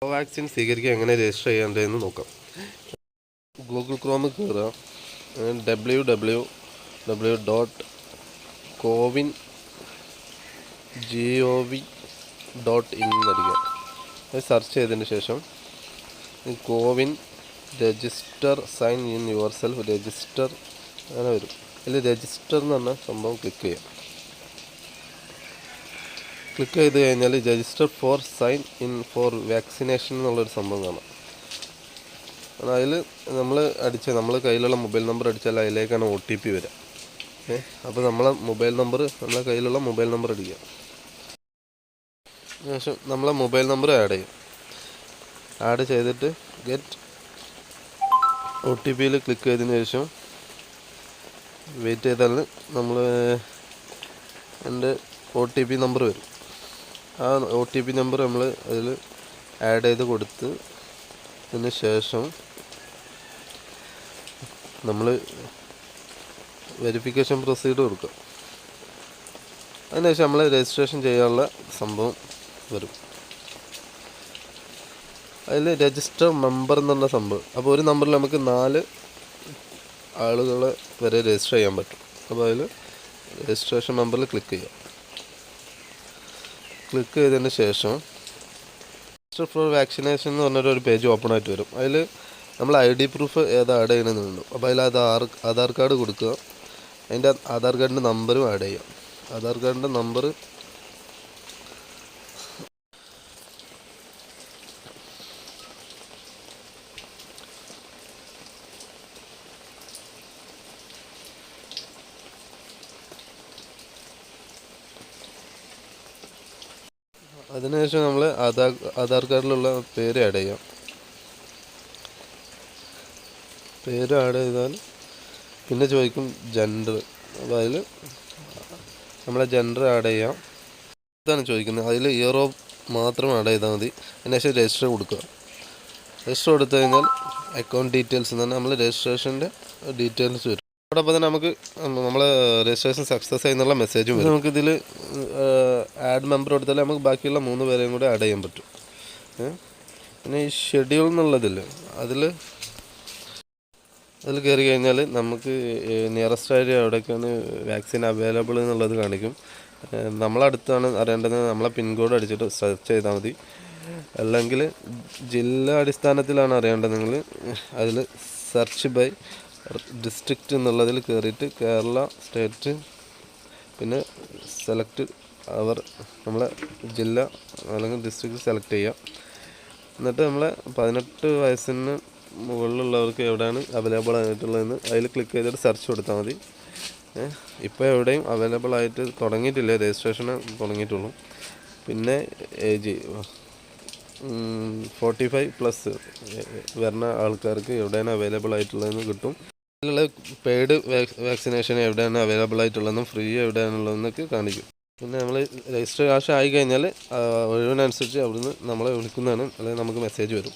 കോവാക്സിൻ സ്വീകരിക്കാൻ എങ്ങനെ രജിസ്റ്റർ ചെയ്യേണ്ടതെന്ന് നോക്കാം. ഗൂഗിൾ ക്രോമിൽ കയറുക, www.cowin.gov.in എന്നടിക്കുക. അത് സെർച്ച് ചെയ്തതിന് ശേഷം CoWIN register sign in yourself register അങ്ങനെ വരും. അതിൽ രജിസ്റ്റർ എന്ന് പറഞ്ഞ സംഭവം ക്ലിക്ക് ചെയ്യാം. ക്ലിക്ക് ചെയ്ത് കഴിഞ്ഞാൽ register for sign in for vaccination എന്നുള്ളൊരു സംഭവം കാണാം. അതിൽ നമ്മൾ കയ്യിലുള്ള മൊബൈൽ നമ്പർ അടിച്ചാൽ അതിലേക്കാണ് OTP വരിക. അപ്പോൾ നമ്മളെ കയ്യിലുള്ള മൊബൈൽ നമ്പർ അടിക്കുക. ശേഷം നമ്മളെ മൊബൈൽ നമ്പർ ആഡ് ചെയ്തിട്ട് ഗെറ്റ് OTPയിൽ ക്ലിക്ക് ചെയ്തതിന് ശേഷം വെയിറ്റ് ചെയ്താൽ എൻ്റെ OTP നമ്പർ വരും. ആ OTP നമ്പർ നമ്മൾ അതിൽ ആഡ് ചെയ്ത് കൊടുത്തതിന് ശേഷം നമ്മൾ വെരിഫിക്കേഷൻ പ്രൊസീഡ് കൊടുക്കുക. അതിനുശേഷം നമ്മൾ രജിസ്ട്രേഷൻ ചെയ്യാനുള്ള സംഭവം വരും. അതിൽ രജിസ്റ്റർ മെമ്പർ എന്നുള്ള സംഭവം. അപ്പോൾ ഒരു നമ്പറിൽ നമുക്ക് 4 ആളുകളെ വരെ രജിസ്റ്റർ ചെയ്യാൻ പറ്റും. അപ്പോൾ അതിൽ രജിസ്ട്രേഷൻ മെമ്പറിൽ ക്ലിക്ക് ചെയ്യുക. ക്ലിക്ക് ചെയ്തതിന് ശേഷം രജിസ്റ്റർ ഫോർ വാക്സിനേഷൻ എന്ന് പറഞ്ഞൊരു പേജ് ഓപ്പൺ ആയിട്ട് വരും. അതിൽ നമ്മൾ ID പ്രൂഫ് ആഡ് ചെയ്യണമെന്നുണ്ട്. അപ്പോൾ അതിൽ ആധാർ കാർഡ് കൊടുക്കുക. അതിൻ്റെ ആധാർ കാർഡിൻ്റെ നമ്പറും ആഡ് ചെയ്യാം. ആധാർ കാർഡിൻ്റെ നമ്പർ അതിനുശേഷം നമ്മൾ ആധാർ കാർഡിലുള്ള പേര് ആഡ് ചെയ്യാം. പേര് ആഡ് ചെയ്താൽ പിന്നെ ചോദിക്കും ജെൻഡർ. അപ്പോൾ അതിൽ നമ്മളെ ജെൻഡർ ആഡ് ചെയ്യാം. ഇതാണ് ചോദിക്കുന്നത്. അതിൽ ഇയർ ഓഫ് മാത്രം ആഡ് ചെയ്താൽ മതി. അതിനുശേഷം രജിസ്റ്റർ കൊടുക്കുക. രജിസ്റ്റർ കൊടുത്തു കഴിഞ്ഞാൽ അക്കൗണ്ട് ഡീറ്റെയിൽസ് എന്ന് പറഞ്ഞാൽ നമ്മൾ രജിസ്ട്രേഷൻ്റെ ഡീറ്റെയിൽസ് വരും. അതോടൊപ്പം തന്നെ നമുക്ക് നമ്മളെ രജിസ്ട്രേഷൻ സക്സസ് ആയെന്നുള്ള മെസ്സേജും വരും. നമുക്കിതിൽ ആഡ് മെമ്പർ കൊടുത്താൽ നമുക്ക് ബാക്കിയുള്ള 3 പേരെയും കൂടെ ആഡ് ചെയ്യാൻ പറ്റും. പിന്നെ ഈ ഷെഡ്യൂൾ എന്നുള്ളതില്ല, അതിൽ കയറി കഴിഞ്ഞാൽ നമുക്ക് നിയറസ്റ്റ് ഏരിയ എവിടെയൊക്കെയാണ് വാക്സിൻ അവൈലബിൾ എന്നുള്ളത് കാണിക്കും. നമ്മളടുത്താണ് അറിയേണ്ടത്. നമ്മളെ പിൻകോഡ് അടിച്ചിട്ട് സെർച്ച് ചെയ്താൽ മതി. അല്ലെങ്കിൽ ജില്ലാ അടിസ്ഥാനത്തിലാണ് അറിയേണ്ടതെങ്കിൽ അതിൽ സെർച്ച് ബൈ ഡിസ്ട്രിക്റ്റ് എന്നുള്ളതിൽ കയറിയിട്ട് കേരള സ്റ്റേറ്റ് പിന്നെ സെലക്ട് നമ്മളെ ജില്ല അല്ലെങ്കിൽ ഡിസ്ട്രിക്റ്റ് സെലക്ട് ചെയ്യുക. എന്നിട്ട് നമ്മളെ 18 വയസ്സിന് മുകളിലുള്ളവർക്ക് എവിടെയാണ് അവൈലബിൾ ആയിട്ടുള്ളതെന്ന് അതിൽ ക്ലിക്ക് ചെയ്തിട്ട് സെർച്ച് കൊടുത്താൽ മതി. ഇപ്പോൾ എവിടെയും അവൈലബിൾ ആയിട്ട് തുടങ്ങിയിട്ടില്ല, രജിസ്ട്രേഷൻ തുടങ്ങിയിട്ടുള്ളൂ. പിന്നെ ഏജ് 45+ വരുന്ന ആൾക്കാർക്ക് എവിടെയാണ് അവൈലബിൾ ആയിട്ടുള്ളതെന്ന് കിട്ടും. അതിലുള്ള പെയ്ഡ് വാക്സിനേഷൻ എവിടെയാണ് അവൈലബിൾ ആയിട്ടുള്ളതെന്നും ഫ്രീ എവിടെയാണുള്ളതെന്നൊക്കെ കാണിക്കും. പിന്നെ നമ്മൾ രജിസ്റ്റർ ആയി കഴിഞ്ഞാൽ ഒഴിവിനനുസരിച്ച് അവിടുന്ന് നമ്മളെ വിളിക്കുന്നതാണ്, അല്ലെങ്കിൽ നമുക്ക് മെസ്സേജ് വരും.